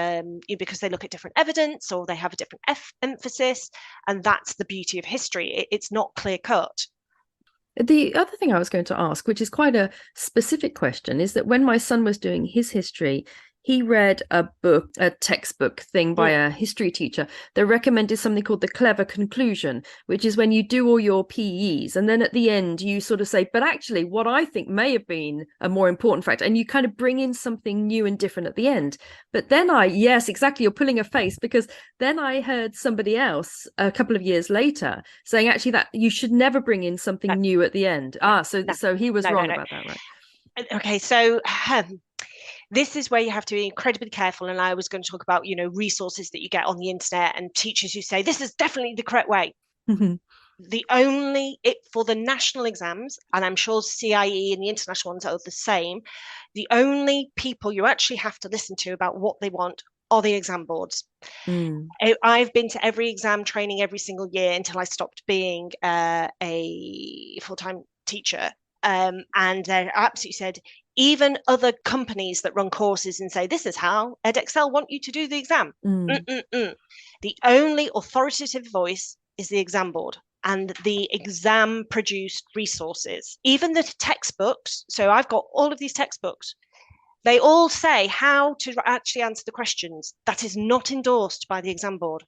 because they look at different evidence or they have a different emphasis, and that's the beauty of history. It's not clear cut. The other thing I was going to ask, which is quite a specific question, is that when my son was doing his history, he read a textbook thing by a history teacher that recommended something called the clever conclusion, which is when you do all your PEs and then at the end you sort of say, but actually what I think may have been a more important factor, and you kind of bring in something new and different at the end. But then yes, exactly, you're pulling a face, because then I heard somebody else a couple of years later saying actually that you should never bring in something new at the end. So he was wrong about that, right? Okay, so this is where you have to be incredibly careful. And I was going to talk about, you know, resources that you get on the internet and teachers who say this is definitely the correct way. For the national exams, and I'm sure CIE and the international ones are the same, the only people you actually have to listen to about what they want are the exam boards. I've been to every exam training every single year until I stopped being a full-time teacher. And they absolutely said, even other companies that run courses and say, this is how Edexcel want you to do the exam. The only authoritative voice is the exam board and the exam produced resources. Even the textbooks, so I've got all of these textbooks, they all say how to actually answer the questions. That is not endorsed by the exam board.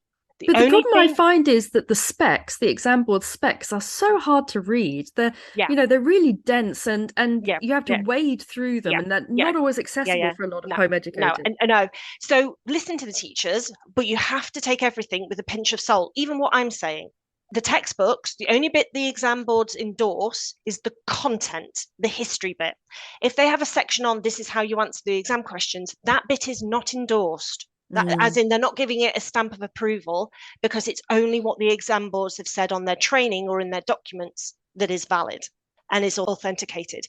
But the problem I find is that the exam board specs are so hard to read. They're, you know, they're really dense and you have to wade through them, and they're not always accessible for a lot of home educators. No. So listen to the teachers, but you have to take everything with a pinch of salt. Even what I'm saying, the textbooks, the only bit the exam boards endorse is the content, the history bit. If they have a section on this is how you answer the exam questions, that bit is not endorsed. As in, they're not giving it a stamp of approval, because it's only what the exam boards have said on their training or in their documents that is valid and is authenticated.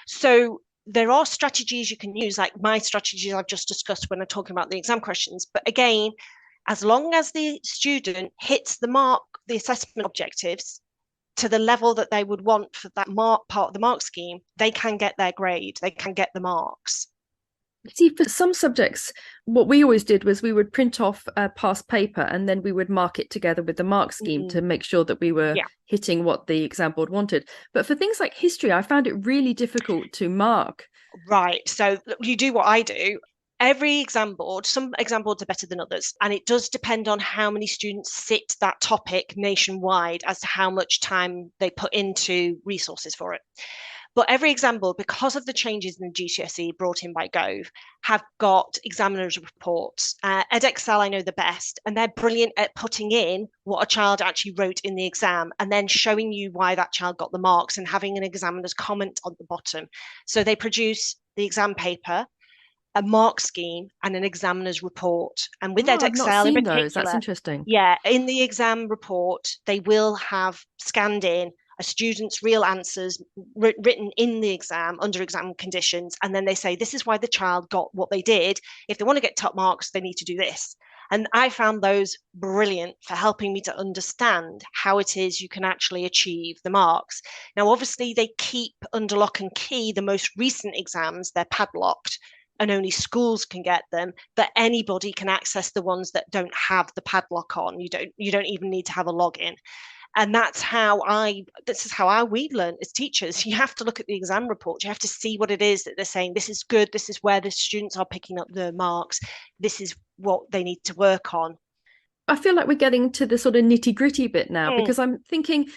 So there are strategies you can use, like my strategies I've just discussed when I'm talking about the exam questions. But again, as long as the student hits the assessment objectives to the level that they would want for that part of the mark scheme, they can get their grade, they can get the marks. See, for some subjects, what we always did was we would print off a past paper and then we would mark it together with the mark scheme to make sure that we were hitting what the exam board wanted. But for things like history, I found it really difficult to mark. Right. So you do what I do. Every exam board, some exam boards are better than others, and it does depend on how many students sit that topic nationwide as to how much time they put into resources for it. But every exam board, because of the changes in the GCSE brought in by Gove, have got examiners' reports. Edexcel, I know the best, and they're brilliant at putting in what a child actually wrote in the exam and then showing you why that child got the marks and having an examiner's comment on the bottom. So they produce the exam paper, a mark scheme, and an examiner's report. And with Edexcel in particular, that's interesting. Yeah, in the exam report, they will have scanned in a student's real answers written in the exam under exam conditions, and then they say this is why the child got what they did. If they want to get top marks, they need to do this. And I found those brilliant for helping me to understand how it is you can actually achieve the marks. Now, obviously, they keep under lock and key the most recent exams. They're padlocked and only schools can get them, but anybody can access the ones that don't have the padlock on. You don't even need to have a login. And this is how we learn as teachers. You have to look at the exam report. You have to see what it is that they're saying. This is good. This is where the students are picking up the marks. This is what they need to work on. I feel like we're getting to the sort of nitty-gritty bit now, because I'm thinking,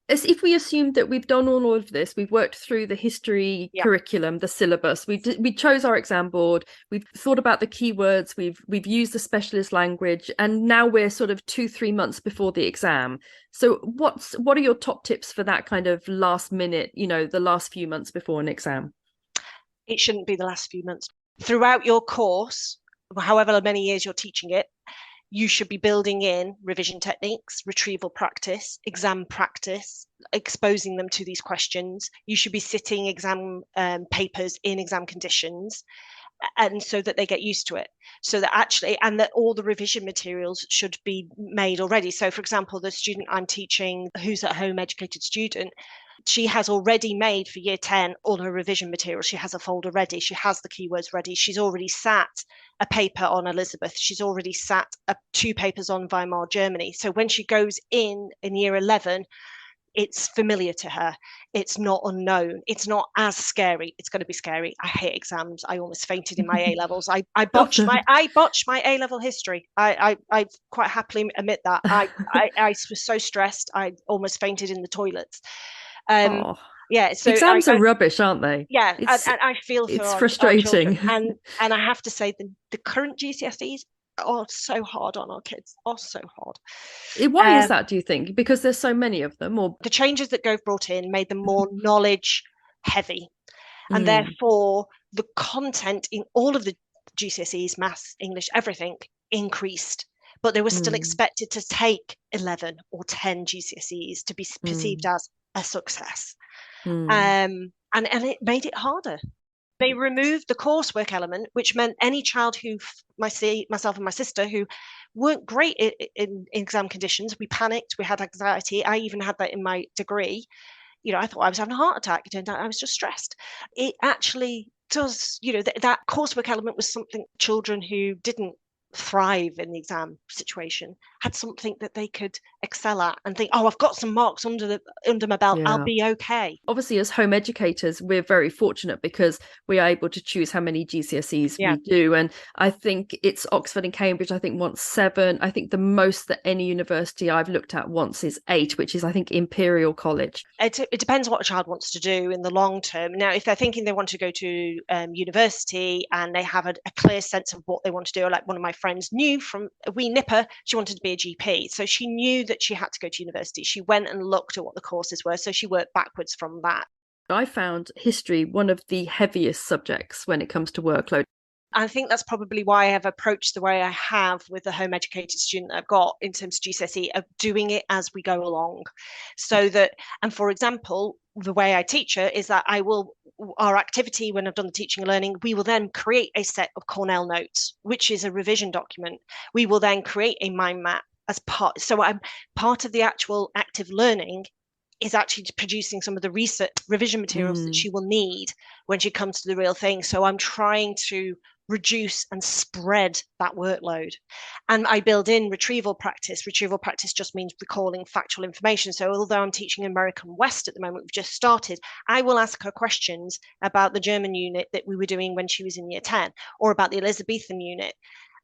as if we assumed that we've done all of this, we've worked through the history curriculum, the syllabus, we chose our exam board, we've thought about the keywords, we've used the specialist language, and now we're sort of 2-3 months before the exam. So what are your top tips for that kind of last minute, the last few months before an exam? It shouldn't be the last few months. Throughout your course, however many years you're teaching it, you should be building in revision techniques, retrieval practice, exam practice, exposing them to these questions. You should be sitting exam papers in exam conditions, and so that they get used to it. So that and that all the revision materials should be made already. So for example, the student I'm teaching, who's a home educated student, she has already made for year 10 all her revision materials. She has a folder ready. She has the keywords ready. She's already sat a paper on Elizabeth. She's already sat 2 papers on Weimar Germany. So when she goes in year 11, it's familiar to her. It's not unknown. It's not as scary. It's going to be scary. I hate exams. I almost fainted in my A levels. I botched my A level history. I quite happily admit that. I was so stressed. I almost fainted in the toilets. So exams are rubbish, aren't they? Yeah, and I feel for it's frustrating. and I have to say the current GCSEs are so hard on our kids. Are so hard. Why is that, do you think? Because there's so many of them, or the changes that Gove brought in made them more knowledge heavy, and therefore the content in all of the GCSEs, maths, English, everything increased. But they were still expected to take 11 or 10 GCSEs to be perceived as a success. And it made it harder. They removed the coursework element, which meant any child myself and my sister, who weren't great in exam conditions, we panicked, we had anxiety. I even had that in my degree. I thought I was having a heart attack. It turned out I was just stressed. It actually does, that coursework element was something children who didn't thrive in the exam situation had something that they could excel at and think, I've got some marks under my belt, I'll be okay. Obviously, as home educators, we're very fortunate because we are able to choose how many GCSEs we do, and I think it's Oxford and Cambridge I think wants 7. I think the most that any university I've looked at wants is 8, which is I think Imperial College. It depends what a child wants to do in the long term. Now, if they're thinking they want to go to university and they have a clear sense of what they want to do, like one of my friends knew from a wee nipper, she wanted to be a GP. So she knew that she had to go to university. She went and looked at what the courses were. So she worked backwards from that. I found history one of the heaviest subjects when it comes to workload. I think that's probably why I have approached the way I have with the home educated student I've got in terms of GCSE, of doing it as we go along. So that, and for example, the way I teach her is that our activity, when I've done the teaching and learning, we will then create a set of Cornell notes, which is a revision document. We will then create a mind map as part. So I'm part of the actual active learning is actually producing some of the research revision materials that she will need when she comes to the real thing. So I'm trying to reduce and spread that workload. And I build in retrieval practice. Retrieval practice just means recalling factual information. So although I'm teaching American West at the moment, we've just started, I will ask her questions about the German unit that we were doing when she was in year 10, or about the Elizabethan unit.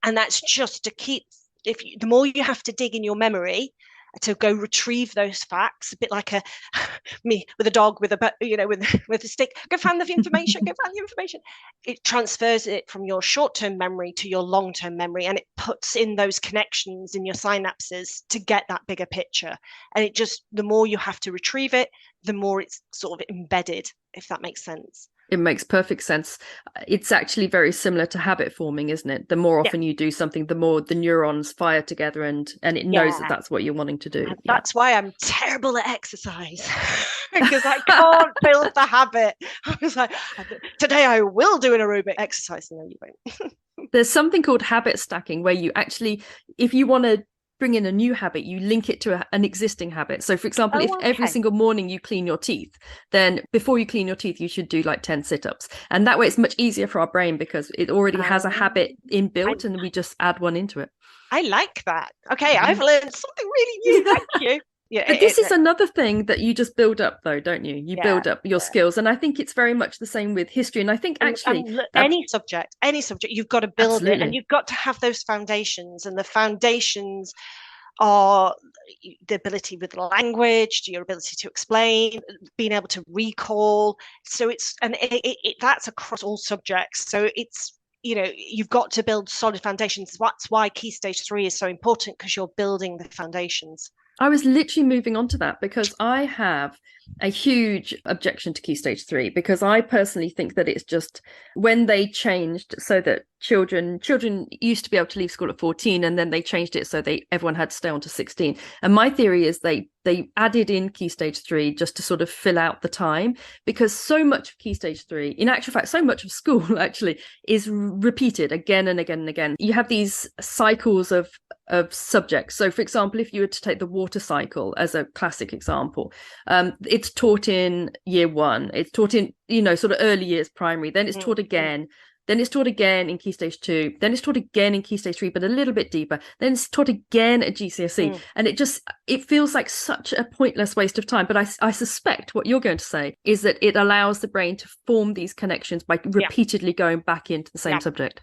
And that's just to keep, the more you have to dig in your memory to go retrieve those facts, a bit like me with a dog with a stick, go find the information, it transfers it from your short-term memory to your long-term memory, and it puts in those connections in your synapses to get that bigger picture. And it just, the more you have to retrieve it, the more it's sort of embedded, if that makes sense. It makes perfect sense. It's actually very similar to habit forming, isn't it? The more often you do something, the more the neurons fire together, and it knows that that's what you're wanting to do. And that's why I'm terrible at exercise, because I can't build the habit. I was like, today I will do an aerobic exercise. No, you won't. There's something called habit stacking, where you actually, if you want to bring in a new habit, you link it to an existing habit. So for example, if every single morning you clean your teeth, then before you clean your teeth you should do like 10 sit-ups, and that way it's much easier for our brain because it already has a habit inbuilt, and we just add one into it. I like that. Okay, I've learned something really new. Thank you. Yeah, But this is another thing that you just build up, though, don't you? You build up your skills. And I think it's very much the same with history. And I think actually any subject, you've got to build it, and you've got to have those foundations. And the foundations are the ability with language, your ability to explain, being able to recall. So that's across all subjects. So it's, you've got to build solid foundations. That's why Key Stage 3 is so important, because you're building the foundations. I was literally moving on to that, because I have a huge objection to Key Stage 3, because I personally think that it's just when they changed so that children used to be able to leave school at 14, and then they changed it so everyone had to stay on to 16. And my theory is they added in Key Stage 3 just to sort of fill out the time, because so much of Key Stage 3, in actual fact, so much of school actually is repeated again and again and again. You have these cycles of subjects. So for example, if you were to take the water cycle as a classic example, it's taught in year 1, it's taught in sort of early years primary, then it's taught again, then it's taught again in Key Stage 2, then it's taught again in Key Stage 3, but a little bit deeper, then it's taught again at GCSE. And it feels like such a pointless waste of time. But I suspect what you're going to say is that it allows the brain to form these connections by repeatedly going back into the same subject.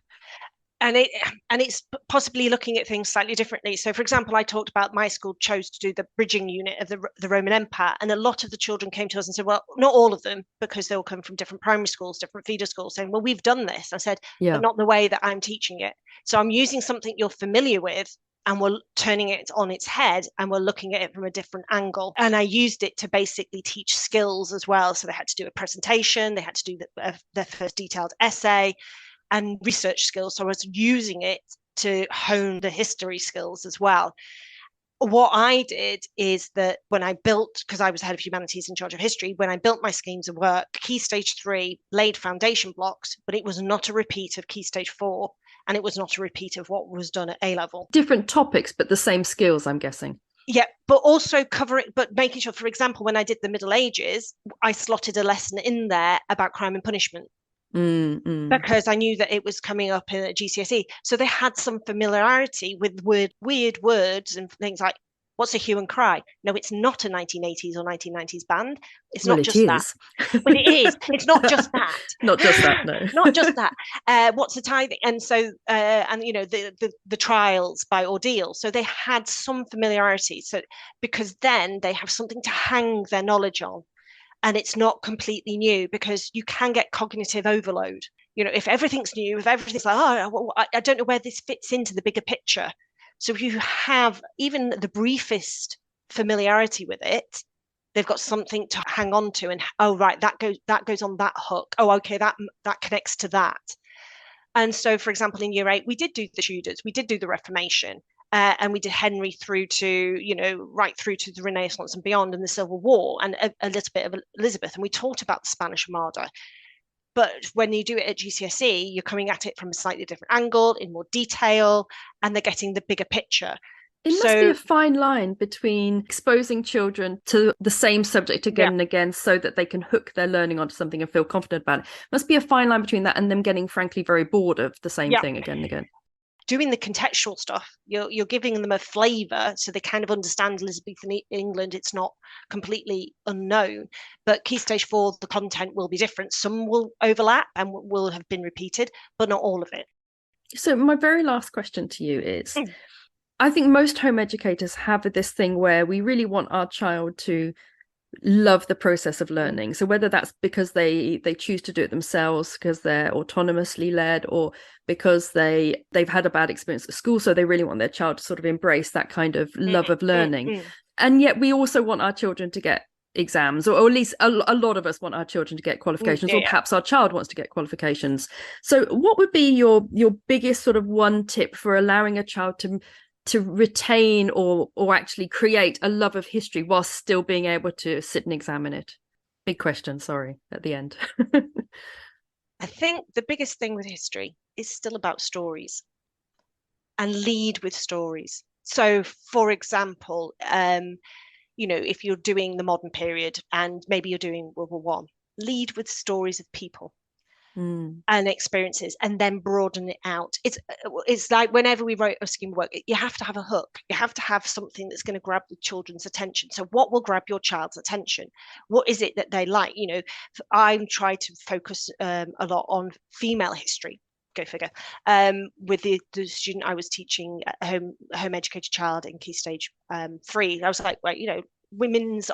And it's possibly looking at things slightly differently. So, for example, I talked about my school chose to do the bridging unit of the Roman Empire, and a lot of the children came to us and said, well, not all of them, because they all come from different primary schools, different feeder schools, saying, well, we've done this. I said, but not the way that I'm teaching it. So I'm using something you're familiar with, and we're turning it on its head, and we're looking at it from a different angle. And I used it to basically teach skills as well. So they had to do a presentation, they had to do their first detailed essay, and research skills. So I was using it to hone the history skills as well. What I did is that when I built, because I was head of humanities in charge of history, when I built my schemes of work, Key Stage 3 laid foundation blocks, but it was not a repeat of Key Stage 4, and it was not a repeat of what was done at A level. Different topics, but the same skills, I'm guessing. Yeah, but also making sure, for example, when I did the Middle Ages, I slotted a lesson in there about crime and punishment. Because I knew that it was coming up in a GCSE. So they had some familiarity with weird words and things like, what's a hue and cry? No, it's not a 1980s or 1990s band. It's not just that. Well, it is. It's not just that. Not just that, no. Not just that. What's a tithing? And so, the trials by ordeal. So they had some familiarity. So because then they have something to hang their knowledge on. And it's not completely new, because you can get cognitive overload. If everything's new, if everything's like, I don't know where this fits into the bigger picture. So if you have even the briefest familiarity with it, they've got something to hang on to, and right, that goes on that hook. Oh, okay, that connects to that. And so, for example, in year 8, we did do the Tudors, we did do the Reformation. And we did Henry through to, right through to the Renaissance and beyond, and the Civil War, and a little bit of Elizabeth. And we talked about the Spanish Armada. But when you do it at GCSE, you're coming at it from a slightly different angle, in more detail, and they're getting the bigger picture. It must be a fine line between exposing children to the same subject again and again, so that they can hook their learning onto something and feel confident about it. Must be a fine line between that and them getting, frankly, very bored of the same thing again and again. Doing the contextual stuff, you're giving them a flavour, so they kind of understand Elizabethan England. It's not completely unknown. But Key Stage 4, the content will be different. Some will overlap and will have been repeated, but not all of it. So my very last question to you is, I think most home educators have this thing where we really want our child to love the process of learning. So whether that's because they choose to do it themselves because they're autonomously led, or because they've had a bad experience at school, so they really want their child to sort of embrace that kind of love of learning. And yet we also want our children to get exams, or at least a lot of us want our children to get qualifications, or perhaps our child wants to get qualifications. So what would be your biggest sort of one tip for allowing a child to retain or actually create a love of history whilst still being able to sit and examine it? Big question, sorry, at the end. I think the biggest thing with history is still about stories, and lead with stories. So, for example, if you're doing the modern period and maybe you're doing World War I, lead with stories of people. and experiences, and then broaden it out. It's like whenever we wrote a scheme of work, you have to have a hook. You have to have something that's going to grab the children's attention. So what will grab your child's attention? What is it that they like? I'm trying to focus a lot on female history. Go figure. With the student I was teaching, a home educated child in Key Stage 3, I was like, well, women's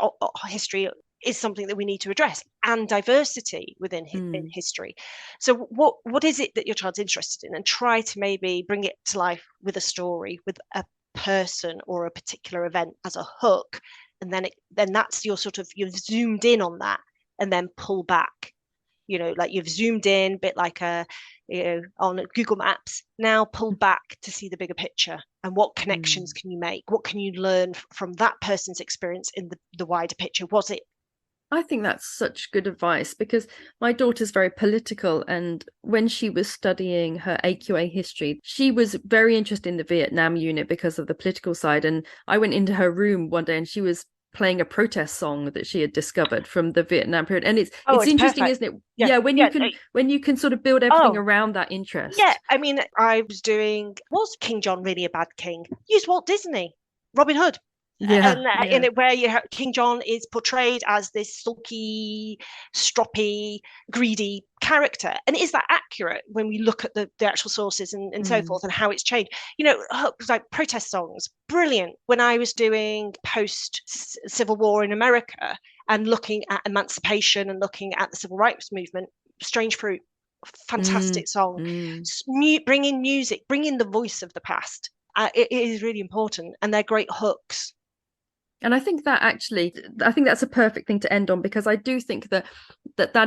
history is something that we need to address, and diversity within in history. So what is it that your child's interested in, and try to maybe bring it to life with a story, with a person or a particular event as a hook, and then that's your you've zoomed in on that, and then pull back. Like you've zoomed in, a bit like on Google Maps. Now pull back to see the bigger picture, and what connections can you make? What can you learn from that person's experience in the wider picture? I think that's such good advice, because my daughter's very political, and when she was studying her AQA history, she was very interested in the Vietnam unit because of the political side. And I went into her room one day and she was playing a protest song that she had discovered from the Vietnam period, and it's interesting, perfect. Isn't it? When you can sort of build everything around that interest. I mean, was King John really a bad king? Use Walt Disney, Robin Hood. In it, where King John is portrayed as this sulky, stroppy, greedy character, and is that accurate when we look at the actual sources and so forth, and how it's changed? Like protest songs, brilliant. When I was doing post Civil War in America and looking at emancipation and looking at the civil rights movement, Strange Fruit, fantastic song. Bring in music, bring in the voice of the past. It is really important, and they're great hooks. And I think that's a perfect thing to end on, because I do think that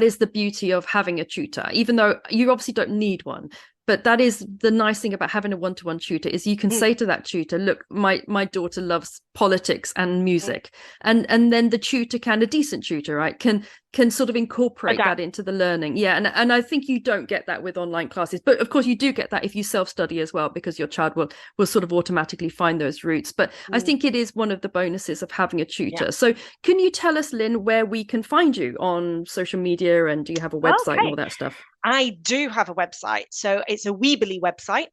is the beauty of having a tutor, even though you obviously don't need one. But that is the nice thing about having a one-to-one tutor, is you can say to that tutor, look, my daughter loves politics and music. And then the tutor a decent tutor, right, can sort of incorporate that into the learning. And I think you don't get that with online classes. But of course you do get that if you self-study as well, because your child will sort of automatically find those routes. But I think it is one of the bonuses of having a tutor. So can you tell us, Lynn, where we can find you on social media, and do you have a website and all that stuff? I do have a website. So it's a Weebly website,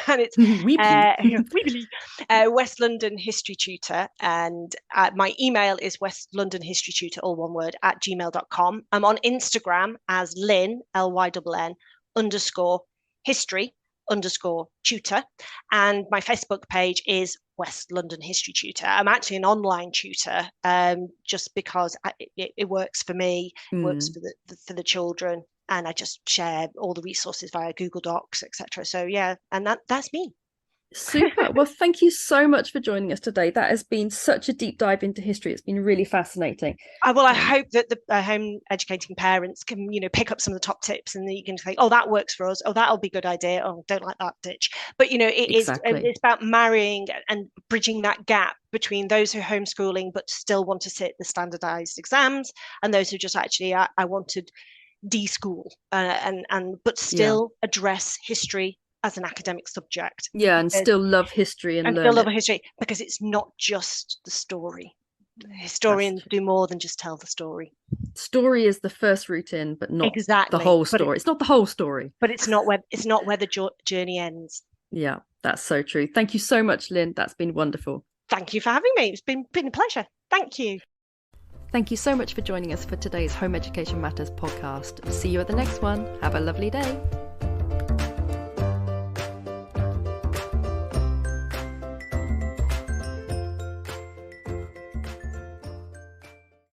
and it's Weebly, West London History Tutor. And my email is westlondonhistorytutor, all one word, @gmail.com. I'm on Instagram as Lynn, Lynn, _history_tutor. And my Facebook page is West London History Tutor. I'm actually an online tutor, just because it works for me, works for the children. And I just share all the resources via Google Docs, etc. So and that's me. Super. Well, thank you so much for joining us today. That has been such a deep dive into history. It's been really fascinating. I hope that the home educating parents can, pick up some of the top tips, and you can think, oh, that works for us. Oh, that'll be a good idea. Oh, don't like that, ditch. But it's about marrying and bridging that gap between those who are homeschooling but still want to sit the standardized exams, and those who just actually I wanted de-school but still address history as an academic subject. And still love history and learn still love history, because it's not just the story. Historians do more than just tell the story. Story is the first route in, but not the whole story. It's not the whole story, but it's not where the journey ends. Yeah, that's so true. Thank you so much, Lynn. That's been wonderful. Thank you for having me. It's been a pleasure. Thank you. Thank you so much for joining us for today's Home Education Matters podcast. See you at the next one. Have a lovely day.